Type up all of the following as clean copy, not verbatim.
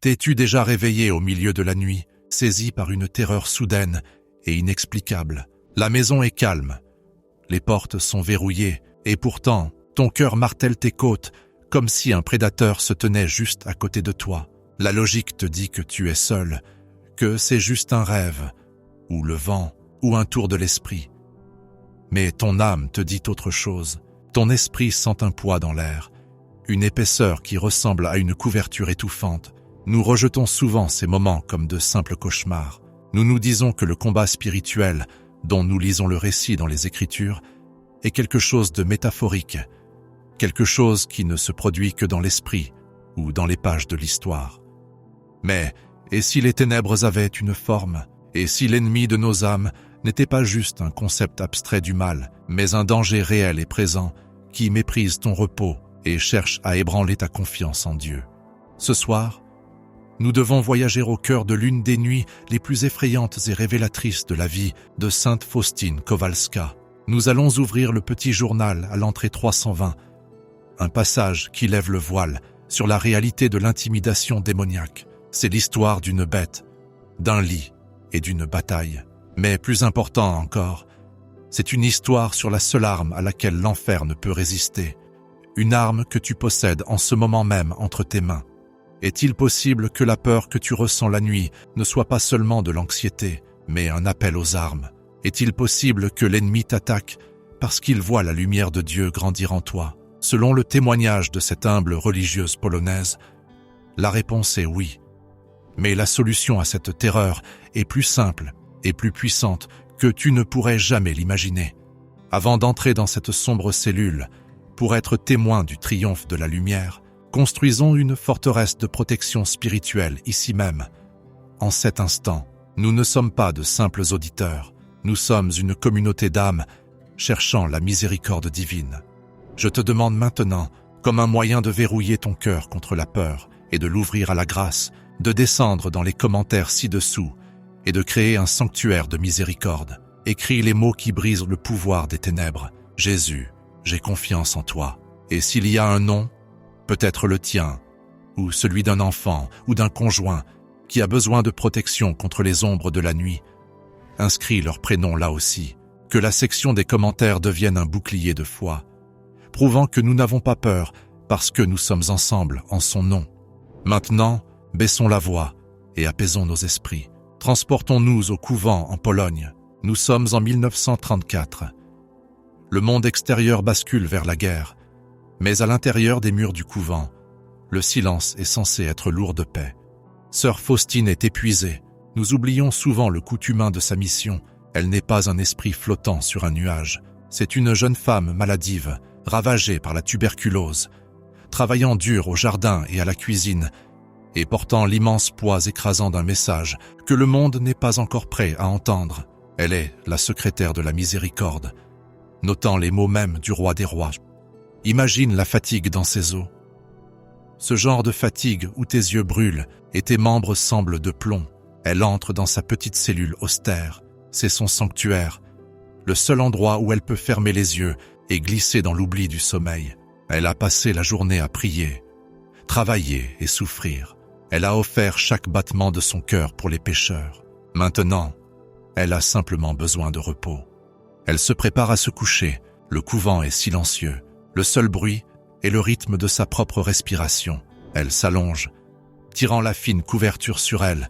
T'es-tu déjà réveillé au milieu de la nuit, saisi par une terreur soudaine et inexplicable? La maison est calme, les portes sont verrouillées, et pourtant, ton cœur martèle tes côtes, comme si un prédateur se tenait juste à côté de toi. La logique te dit que tu es seul, que c'est juste un rêve, ou le vent, ou un tour de l'esprit. Mais ton âme te dit autre chose. Ton esprit sent un poids dans l'air, une épaisseur qui ressemble à une couverture étouffante. Nous rejetons souvent ces moments comme de simples cauchemars. Nous nous disons que le combat spirituel, dont nous lisons le récit dans les Écritures, est quelque chose de métaphorique, quelque chose qui ne se produit que dans l'esprit ou dans les pages de l'histoire. Mais, et si les ténèbres avaient une forme, et si l'ennemi de nos âmes n'était pas juste un concept abstrait du mal, mais un danger réel et présent qui méprise ton repos et cherche à ébranler ta confiance en Dieu? Ce soir, nous devons voyager au cœur de l'une des nuits les plus effrayantes et révélatrices de la vie de Sainte Faustine Kowalska. Nous allons ouvrir le petit journal à l'entrée 320, un passage qui lève le voile sur la réalité de l'intimidation démoniaque. C'est l'histoire d'une bête, d'un lit et d'une bataille. Mais plus important encore, c'est une histoire sur la seule arme à laquelle l'enfer ne peut résister, une arme que tu possèdes en ce moment même entre tes mains. Est-il possible que la peur que tu ressens la nuit ne soit pas seulement de l'anxiété, mais un appel aux armes? Est-il possible que l'ennemi t'attaque parce qu'il voit la lumière de Dieu grandir en toi? Selon le témoignage de cette humble religieuse polonaise, la réponse est oui. Mais la solution à cette terreur est plus simple et plus puissante que tu ne pourrais jamais l'imaginer. Avant d'entrer dans cette sombre cellule, pour être témoin du triomphe de la lumière, construisons une forteresse de protection spirituelle ici même. En cet instant, nous ne sommes pas de simples auditeurs, nous sommes une communauté d'âmes cherchant la miséricorde divine. Je te demande maintenant, comme un moyen de verrouiller ton cœur contre la peur et de l'ouvrir à la grâce, de descendre dans les commentaires ci-dessous et de créer un sanctuaire de miséricorde. Écris les mots qui brisent le pouvoir des ténèbres. Jésus, j'ai confiance en toi. Et s'il y a un nom, peut-être le tien, ou celui d'un enfant ou d'un conjoint qui a besoin de protection contre les ombres de la nuit, inscris leur prénom là aussi. Que la section des commentaires devienne un bouclier de foi, prouvant que nous n'avons pas peur parce que nous sommes ensemble en son nom. Maintenant, baissons la voix et apaisons nos esprits. Transportons-nous au couvent en Pologne. Nous sommes en 1934. Le monde extérieur bascule vers la guerre, mais à l'intérieur des murs du couvent, le silence est censé être lourd de paix. Sœur Faustine est épuisée. Nous oublions souvent le coût humain de sa mission. Elle n'est pas un esprit flottant sur un nuage. C'est une jeune femme maladive, ravagée par la tuberculose, travaillant dur au jardin et à la cuisine, et portant l'immense poids écrasant d'un message que le monde n'est pas encore prêt à entendre. Elle est la secrétaire de la miséricorde, notant les mots mêmes du roi des rois. Imagine la fatigue dans ses os. Ce genre de fatigue où tes yeux brûlent et tes membres semblent de plomb. Elle entre dans sa petite cellule austère. C'est son sanctuaire, le seul endroit où elle peut fermer les yeux et glisser dans l'oubli du sommeil. Elle a passé la journée à prier, travailler et souffrir. Elle a offert chaque battement de son cœur pour les pécheurs. Maintenant, elle a simplement besoin de repos. Elle se prépare à se coucher. Le couvent est silencieux. Le seul bruit est le rythme de sa propre respiration. Elle s'allonge, tirant la fine couverture sur elle,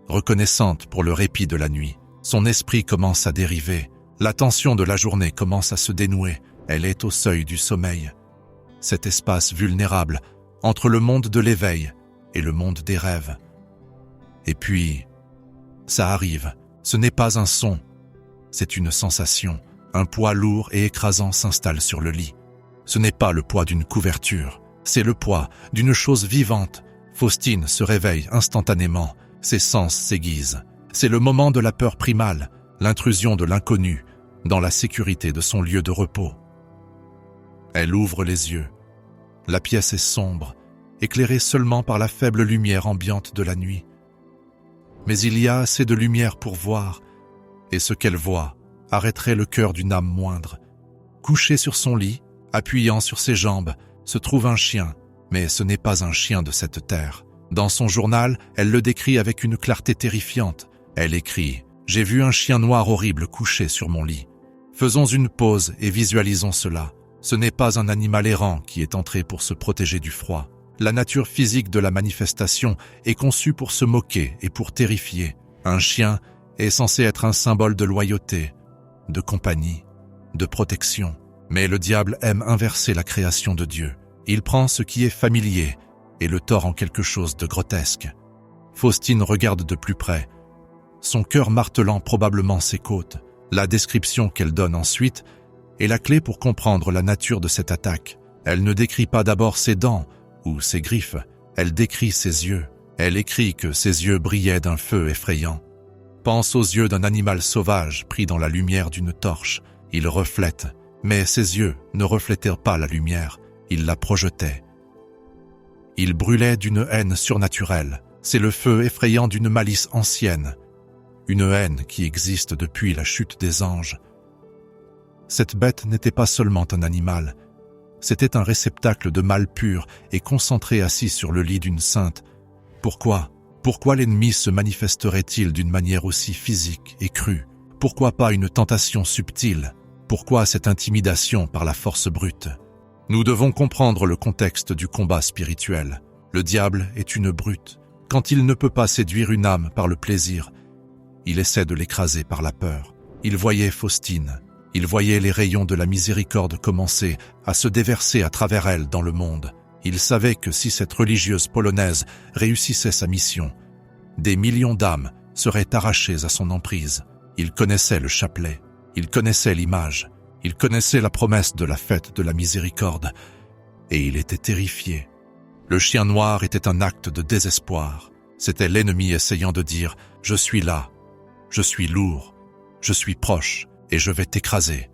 reconnaissante pour le répit de la nuit. Son esprit commence à dériver. La tension de la journée commence à se dénouer. Elle est au seuil du sommeil. Cet espace vulnérable entre le monde de l'éveil et le monde des rêves. Et puis, ça arrive. Ce n'est pas un son, c'est une sensation. Un poids lourd et écrasant s'installe sur le lit. Ce n'est pas le poids d'une couverture, c'est le poids d'une chose vivante. Faustine se réveille instantanément, ses sens s'aiguisent. C'est le moment de la peur primale, l'intrusion de l'inconnu, dans la sécurité de son lieu de repos. Elle ouvre les yeux. La pièce est sombre, éclairée seulement par la faible lumière ambiante de la nuit. Mais il y a assez de lumière pour voir, et ce qu'elle voit arrêterait le cœur d'une âme moindre. Couché sur son lit, appuyant sur ses jambes, se trouve un chien, mais ce n'est pas un chien de cette terre. Dans son journal, elle le décrit avec une clarté terrifiante. Elle écrit « J'ai vu un chien noir horrible couché sur mon lit. Faisons une pause et visualisons cela. Ce n'est pas un animal errant qui est entré pour se protéger du froid. La nature physique de la manifestation est conçue pour se moquer et pour terrifier. Un chien est censé être un symbole de loyauté, de compagnie, de protection. Mais le diable aime inverser la création de Dieu. Il prend ce qui est familier et le tord en quelque chose de grotesque. Faustine regarde de plus près, son cœur martelant probablement ses côtes. La description qu'elle donne ensuite est la clé pour comprendre la nature de cette attaque. Elle ne décrit pas d'abord ses dents ou ses griffes, elle décrit ses yeux. Elle écrit que ses yeux brillaient d'un feu effrayant. Pense aux yeux d'un animal sauvage pris dans la lumière d'une torche. Ils reflètent, mais ses yeux ne reflétèrent pas la lumière, ils la projetaient. Ils brûlaient d'une haine surnaturelle. C'est le feu effrayant d'une malice ancienne, une haine qui existe depuis la chute des anges. Cette bête n'était pas seulement un animal, c'était un réceptacle de mal pur et concentré assis sur le lit d'une sainte. Pourquoi l'ennemi se manifesterait-il d'une manière aussi physique et crue? Pourquoi pas une tentation subtile? Pourquoi cette intimidation par la force brute? Nous devons comprendre le contexte du combat spirituel. Le diable est une brute. Quand il ne peut pas séduire une âme par le plaisir, il essaie de l'écraser par la peur. Il voyait Faustine. Il voyait les rayons de la miséricorde commencer à se déverser à travers elle dans le monde. Il savait que si cette religieuse polonaise réussissait sa mission, des millions d'âmes seraient arrachées à son emprise. Il connaissait le chapelet, il connaissait l'image, il connaissait la promesse de la fête de la miséricorde, et il était terrifié. Le chien noir était un acte de désespoir. C'était l'ennemi essayant de dire « Je suis là, je suis lourd, je suis proche, et je vais t'écraser. »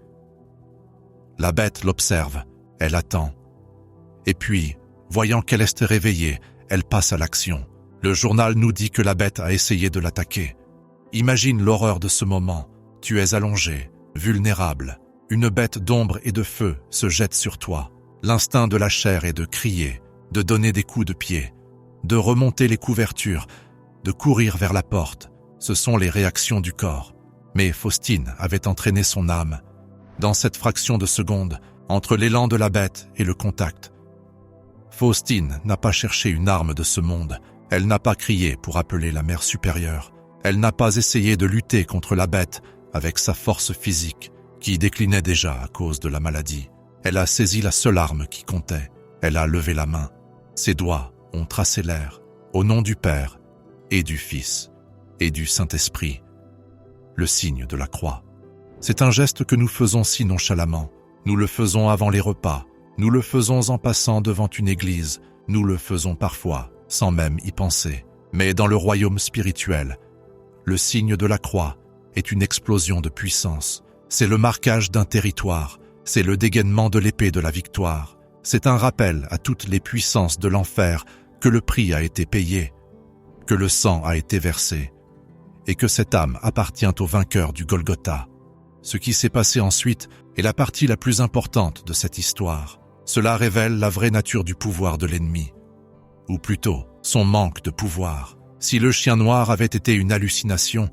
La bête l'observe, elle attend. Et puis, voyant qu'elle est réveillée, elle passe à l'action. Le journal nous dit que la bête a essayé de l'attaquer. Imagine l'horreur de ce moment. Tu es allongé, vulnérable. Une bête d'ombre et de feu se jette sur toi. L'instinct de la chair est de crier, de donner des coups de pied, de remonter les couvertures, de courir vers la porte. Ce sont les réactions du corps. Mais Faustine avait entraîné son âme. Dans cette fraction de seconde, entre l'élan de la bête et le contact, Faustine n'a pas cherché une arme de ce monde. Elle n'a pas crié pour appeler la mère supérieure. Elle n'a pas essayé de lutter contre la bête avec sa force physique, qui déclinait déjà à cause de la maladie. Elle a saisi la seule arme qui comptait. Elle a levé la main. Ses doigts ont tracé l'air, au nom du Père, et du Fils, et du Saint-Esprit. Le signe de la croix. C'est un geste que nous faisons si nonchalamment. Nous le faisons avant les repas. Nous le faisons en passant devant une église. Nous le faisons parfois, sans même y penser. Mais dans le royaume spirituel, le signe de la croix est une explosion de puissance. C'est le marquage d'un territoire. C'est le dégainement de l'épée de la victoire. C'est un rappel à toutes les puissances de l'enfer que le prix a été payé, que le sang a été versé, et que cette âme appartient au vainqueur du Golgotha. Ce qui s'est passé ensuite est la partie la plus importante de cette histoire. Cela révèle la vraie nature du pouvoir de l'ennemi, ou plutôt son manque de pouvoir. Si le chien noir avait été une hallucination,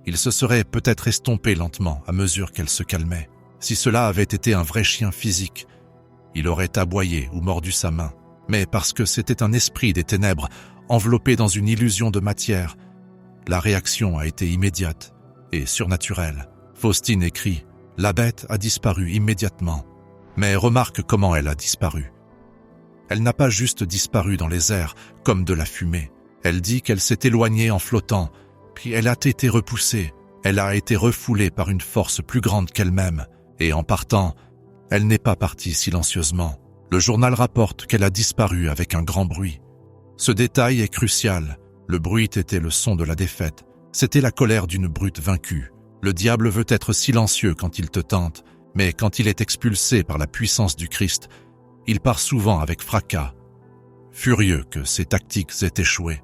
il se serait peut-être estompé lentement à mesure qu'elle se calmait. Si cela avait été un vrai chien physique, il aurait aboyé ou mordu sa main. Mais parce que c'était un esprit des ténèbres enveloppé dans une illusion de matière, la réaction a été immédiate et surnaturelle. Faustine écrit « La bête a disparu immédiatement. » Mais remarque comment elle a disparu. Elle n'a pas juste disparu dans les airs comme de la fumée. Elle dit qu'elle s'est éloignée en flottant, puis elle a été repoussée. Elle a été refoulée par une force plus grande qu'elle-même. Et en partant, elle n'est pas partie silencieusement. Le journal rapporte qu'elle a disparu avec un grand bruit. Ce détail est crucial. Le bruit était le son de la défaite. C'était la colère d'une brute vaincue. Le diable veut être silencieux quand il te tente, mais quand il est expulsé par la puissance du Christ, il part souvent avec fracas. Furieux que ses tactiques aient échoué,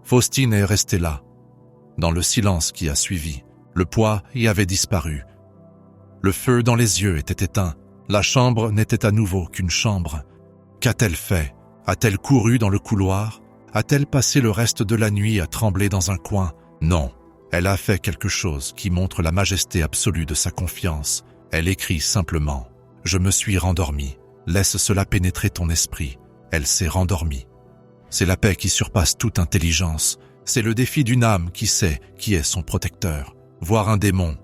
Faustine est restée là. Dans le silence qui a suivi, le poids y avait disparu. Le feu dans les yeux était éteint. La chambre n'était à nouveau qu'une chambre. Qu'a-t-elle fait? A-t-elle couru dans le couloir? A-t-elle passé le reste de la nuit à trembler dans un coin? Non. Elle a fait quelque chose qui montre la majesté absolue de sa confiance. Elle écrit simplement « Je me suis rendormie. Laisse cela pénétrer ton esprit. » Elle s'est rendormie. C'est la paix qui surpasse toute intelligence. C'est le défi d'une âme qui sait qui est son protecteur. Voir un démon,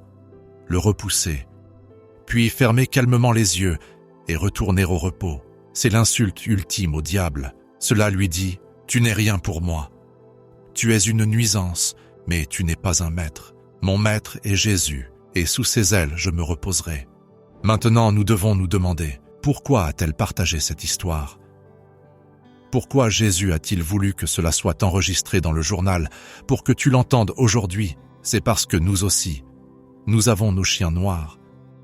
le repousser, puis fermer calmement les yeux et retourner au repos. C'est l'insulte ultime au diable. Cela lui dit « Tu n'es rien pour moi. Tu es une nuisance, mais tu n'es pas un maître. Mon maître est Jésus, et sous ses ailes je me reposerai. » Maintenant nous devons nous demander, pourquoi a-t-elle partagé cette histoire? Pourquoi Jésus a-t-il voulu que cela soit enregistré dans le journal pour que tu l'entendes aujourd'hui? C'est parce que nous aussi, nous avons nos chiens noirs.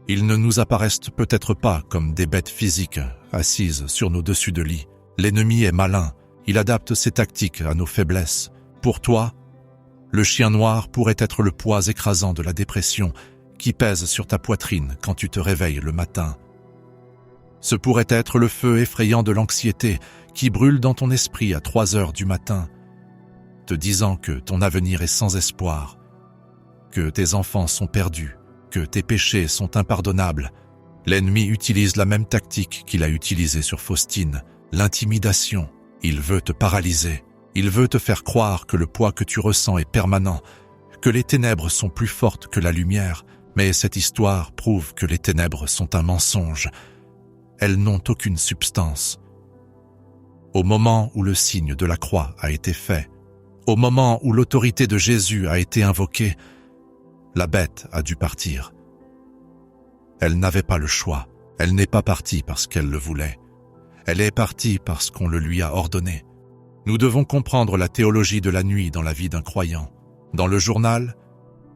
Ils ne nous apparaissent peut-être pas comme des bêtes physiques assises sur nos dessus de lit. L'ennemi est malin, il adapte ses tactiques à nos faiblesses. Pour toi, le chien noir pourrait être le poids écrasant de la dépression qui pèse sur ta poitrine quand tu te réveilles le matin. Ce pourrait être le feu effrayant de l'anxiété qui brûle dans ton esprit à 3 heures du matin, te disant que ton avenir est sans espoir, que tes enfants sont perdus, que tes péchés sont impardonnables. L'ennemi utilise la même tactique qu'il a utilisée sur Faustine, l'intimidation. Il veut te paralyser. Il veut te faire croire que le poids que tu ressens est permanent, que les ténèbres sont plus fortes que la lumière. Mais cette histoire prouve que les ténèbres sont un mensonge. Elles n'ont aucune substance. Au moment où le signe de la croix a été fait, au moment où l'autorité de Jésus a été invoquée, la bête a dû partir. Elle n'avait pas le choix. Elle n'est pas partie parce qu'elle le voulait. Elle est partie parce qu'on le lui a ordonné. Nous devons comprendre la théologie de la nuit dans la vie d'un croyant. Dans le journal,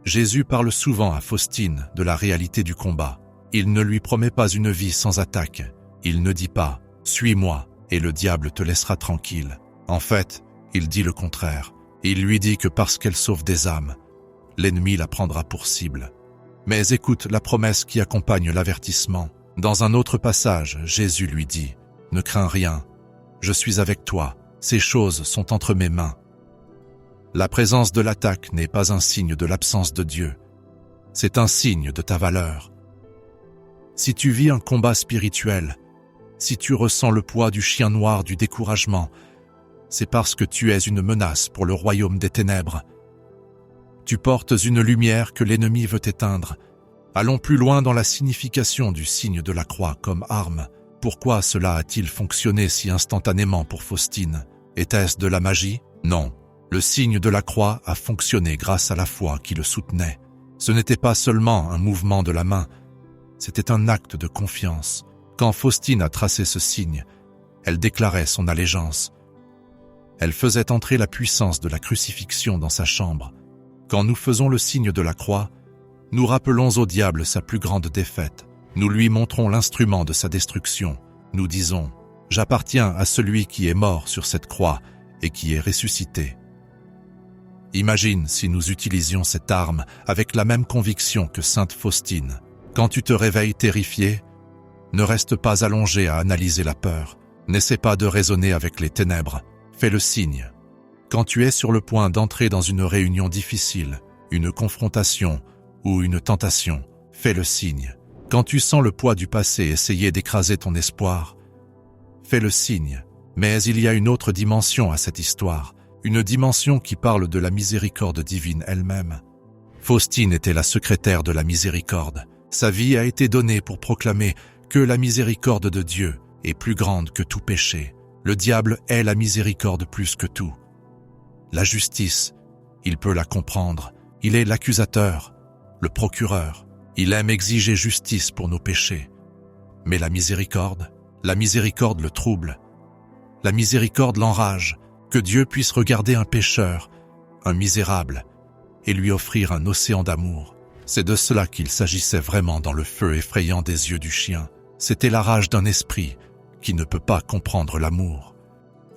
Jésus parle souvent à Faustine de la réalité du combat. Il ne lui promet pas une vie sans attaque. Il ne dit pas « Suis-moi et le diable te laissera tranquille ». En fait, il dit le contraire. Il lui dit que parce qu'elle sauve des âmes, l'ennemi la prendra pour cible. Mais écoute la promesse qui accompagne l'avertissement. Dans un autre passage, Jésus lui dit « Ne crains rien, je suis avec toi, ces choses sont entre mes mains ». La présence de l'attaque n'est pas un signe de l'absence de Dieu. C'est un signe de ta valeur. Si tu vis un combat spirituel, si tu ressens le poids du chien noir du découragement, c'est parce que tu es une menace pour le royaume des ténèbres. Tu portes une lumière que l'ennemi veut éteindre. Allons plus loin dans la signification du signe de la croix comme arme. Pourquoi cela a-t-il fonctionné si instantanément pour Faustine? Était-ce de la magie? Non. Le signe de la croix a fonctionné grâce à la foi qui le soutenait. Ce n'était pas seulement un mouvement de la main, c'était un acte de confiance. Quand Faustine a tracé ce signe, elle déclarait son allégeance. Elle faisait entrer la puissance de la crucifixion dans sa chambre. Quand nous faisons le signe de la croix, nous rappelons au diable sa plus grande défaite. Nous lui montrons l'instrument de sa destruction. Nous disons « J'appartiens à celui qui est mort sur cette croix et qui est ressuscité ». Imagine si nous utilisions cette arme avec la même conviction que Sainte Faustine. Quand tu te réveilles terrifié, ne reste pas allongé à analyser la peur. N'essaie pas de raisonner avec les ténèbres. Fais le signe. Quand tu es sur le point d'entrer dans une réunion difficile, une confrontation ou une tentation, fais le signe. Quand tu sens le poids du passé essayer d'écraser ton espoir, fais le signe. Mais il y a une autre dimension à cette histoire, une dimension qui parle de la miséricorde divine elle-même. Faustine était la secrétaire de la miséricorde. Sa vie a été donnée pour proclamer que la miséricorde de Dieu est plus grande que tout péché. Le diable est la miséricorde plus que tout. La justice, il peut la comprendre. Il est l'accusateur, le procureur. Il aime exiger justice pour nos péchés. Mais la miséricorde le trouble. La miséricorde l'enrage. Que Dieu puisse regarder un pécheur, un misérable, et lui offrir un océan d'amour. C'est de cela qu'il s'agissait vraiment dans le feu effrayant des yeux du chien. C'était la rage d'un esprit qui ne peut pas comprendre l'amour.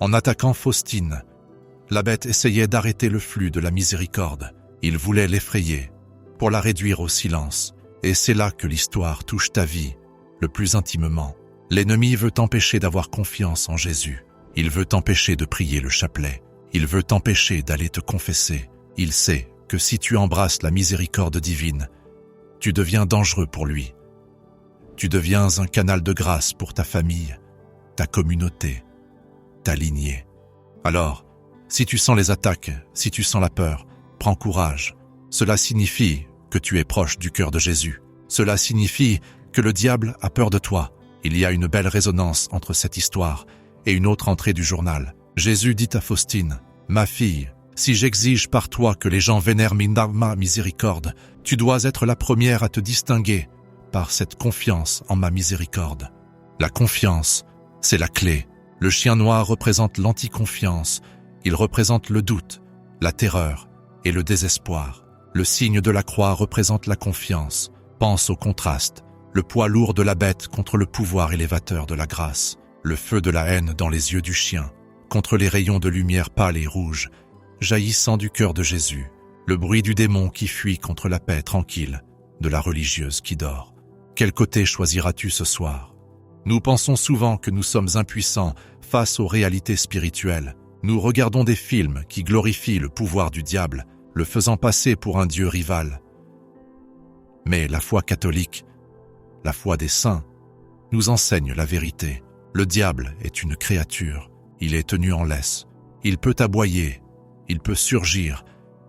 En attaquant Faustine, la bête essayait d'arrêter le flux de la miséricorde. Il voulait l'effrayer, pour la réduire au silence. Et c'est là que l'histoire touche ta vie, le plus intimement. L'ennemi veut t'empêcher d'avoir confiance en Jésus. Il veut t'empêcher de prier le chapelet. Il veut t'empêcher d'aller te confesser. Il sait que si tu embrasses la miséricorde divine, tu deviens dangereux pour lui. Tu deviens un canal de grâce pour ta famille, ta communauté, ta lignée. Alors, si tu sens les attaques, si tu sens la peur, prends courage. Cela signifie que tu es proche du cœur de Jésus. Cela signifie que le diable a peur de toi. Il y a une belle résonance entre cette histoire et une autre entrée du journal. Jésus dit à Faustine, « Ma fille, si j'exige par toi que les gens vénèrent ma miséricorde, tu dois être la première à te distinguer par cette confiance en ma miséricorde. » La confiance, c'est la clé. Le chien noir représente l'anticonfiance. Il représente le doute, la terreur et le désespoir. Le signe de la croix représente la confiance. Pense au contraste, le poids lourd de la bête contre le pouvoir élévateur de la grâce, le feu de la haine dans les yeux du chien, contre les rayons de lumière pâle et rouge, jaillissant du cœur de Jésus, le bruit du démon qui fuit contre la paix tranquille de la religieuse qui dort. Quel côté choisiras-tu ce soir? Nous pensons souvent que nous sommes impuissants face aux réalités spirituelles. Nous regardons des films qui glorifient le pouvoir du diable, le faisant passer pour un dieu rival. Mais la foi catholique, la foi des saints, nous enseigne la vérité. Le diable est une créature, il est tenu en laisse. Il peut aboyer, il peut surgir,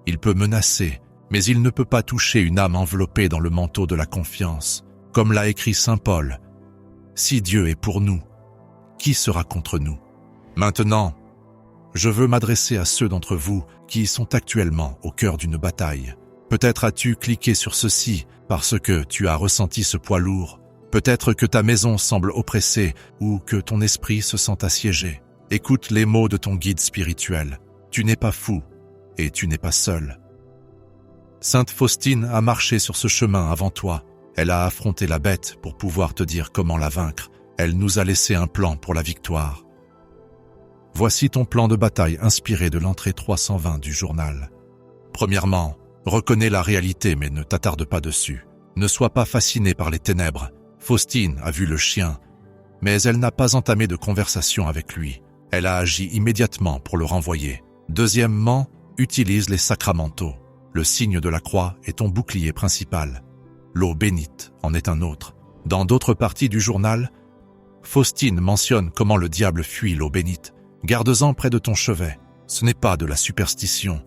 il peut menacer, mais il ne peut pas toucher une âme enveloppée dans le manteau de la confiance. Comme l'a écrit saint Paul, « Si Dieu est pour nous, qui sera contre nous ?» Maintenant, je veux m'adresser à ceux d'entre vous qui sont actuellement au cœur d'une bataille. Peut-être as-tu cliqué sur ceci parce que tu as ressenti ce poids lourd. Peut-être que ta maison semble oppressée ou que ton esprit se sent assiégé. Écoute les mots de ton guide spirituel. Tu n'es pas fou et tu n'es pas seul. Sainte Faustine a marché sur ce chemin avant toi. Elle a affronté la bête pour pouvoir te dire comment la vaincre. Elle nous a laissé un plan pour la victoire. Voici ton plan de bataille inspiré de l'entrée 320 du journal. Premièrement, reconnais la réalité mais ne t'attarde pas dessus. Ne sois pas fasciné par les ténèbres. Faustine a vu le chien, mais elle n'a pas entamé de conversation avec lui. Elle a agi immédiatement pour le renvoyer. Deuxièmement, utilise les sacramentaux. Le signe de la croix est ton bouclier principal. L'eau bénite en est un autre. Dans d'autres parties du journal, Faustine mentionne comment le diable fuit l'eau bénite. Garde-en près de ton chevet. Ce n'est pas de la superstition.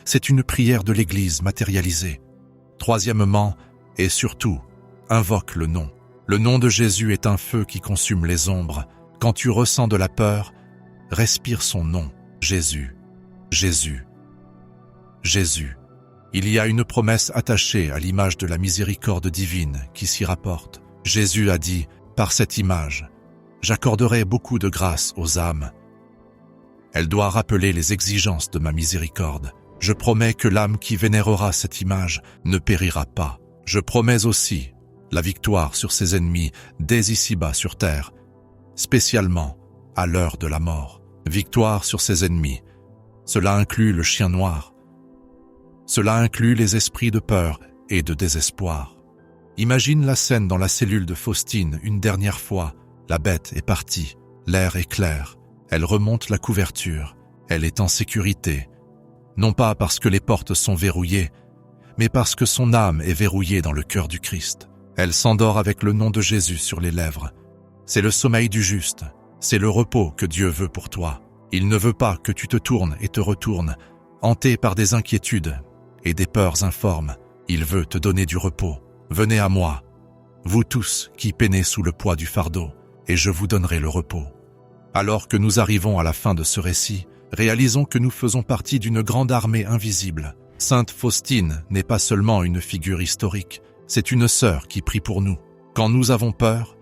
C'est une prière de l'Église matérialisée. Troisièmement, et surtout, invoque le nom. Le nom de Jésus est un feu qui consume les ombres. Quand tu ressens de la peur, respire son nom. Jésus, Jésus, Jésus. Il y a une promesse attachée à l'image de la miséricorde divine qui s'y rapporte. Jésus a dit, par cette image, j'accorderai beaucoup de grâce aux âmes. Elle doit rappeler les exigences de ma miséricorde. Je promets que l'âme qui vénérera cette image ne périra pas. Je promets aussi la victoire sur ses ennemis dès ici-bas sur terre, spécialement à l'heure de la mort. Victoire sur ses ennemis. Cela inclut le chien noir. Cela inclut les esprits de peur et de désespoir. Imagine la scène dans la cellule de Faustine une dernière fois. La bête est partie, l'air est clair, elle remonte la couverture, elle est en sécurité. Non pas parce que les portes sont verrouillées, mais parce que son âme est verrouillée dans le cœur du Christ. Elle s'endort avec le nom de Jésus sur les lèvres. C'est le sommeil du juste, c'est le repos que Dieu veut pour toi. Il ne veut pas que tu te tournes et te retournes, hanté par des inquiétudes et des peurs informes. Il veut te donner du repos. Venez à moi, vous tous qui peinez sous le poids du fardeau, et je vous donnerai le repos. Alors que nous arrivons à la fin de ce récit, réalisons que nous faisons partie d'une grande armée invisible. Sainte Faustine n'est pas seulement une figure historique, c'est une sœur qui prie pour nous. Quand nous avons peur,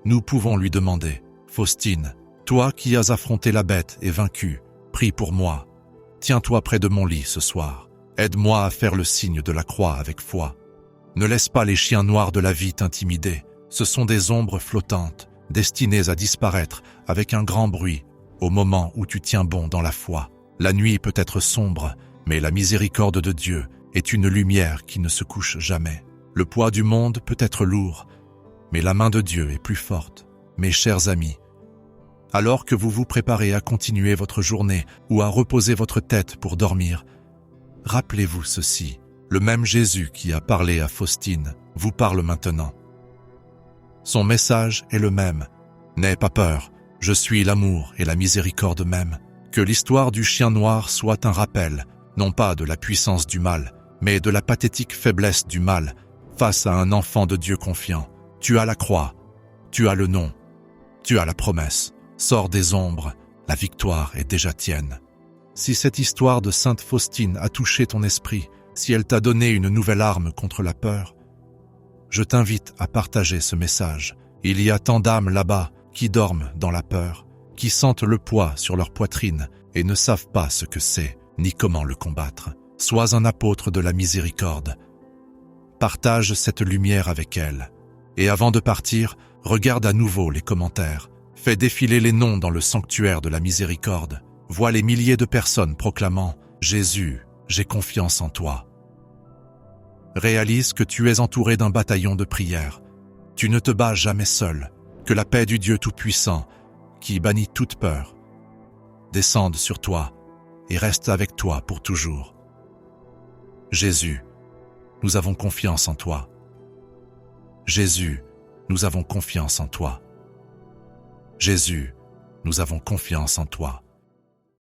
nous pouvons lui demander, « Faustine, toi qui as affronté la bête et vaincu, prie pour moi. Tiens-toi près de mon lit ce soir. Aide-moi à faire le signe de la croix avec foi. Ne laisse pas les chiens noirs de la vie t'intimider. Ce sont des ombres flottantes, destinées à disparaître avec un grand bruit au moment où tu tiens bon dans la foi. La nuit peut être sombre, mais la miséricorde de Dieu est une lumière qui ne se couche jamais. Le poids du monde peut être lourd, mais la main de Dieu est plus forte. Mes chers amis, alors que vous vous préparez à continuer votre journée ou à reposer votre tête pour dormir. Rappelez-vous ceci, le même Jésus qui a parlé à Faustine vous parle maintenant. Son message est le même. N'aie pas peur, je suis l'amour et la miséricorde même. Que l'histoire du chien noir soit un rappel, non pas de la puissance du mal, mais de la pathétique faiblesse du mal face à un enfant de Dieu confiant. Tu as la croix, tu as le nom, tu as la promesse. Sors des ombres, la victoire est déjà tienne. Si cette histoire de Sainte Faustine a touché ton esprit, si elle t'a donné une nouvelle arme contre la peur, je t'invite à partager ce message. Il y a tant d'âmes là-bas qui dorment dans la peur, qui sentent le poids sur leur poitrine et ne savent pas ce que c'est, ni comment le combattre. Sois un apôtre de la miséricorde. Partage cette lumière avec elles. Et avant de partir, regarde à nouveau les commentaires. Fais défiler les noms dans le sanctuaire de la miséricorde. Vois les milliers de personnes proclamant « Jésus, j'ai confiance en toi ». Réalise que tu es entouré d'un bataillon de prière. Tu ne te bats jamais seul. Que la paix du Dieu Tout-Puissant, qui bannit toute peur, descende sur toi et reste avec toi pour toujours. Jésus, nous avons confiance en toi. Jésus, nous avons confiance en toi. Jésus, nous avons confiance en toi.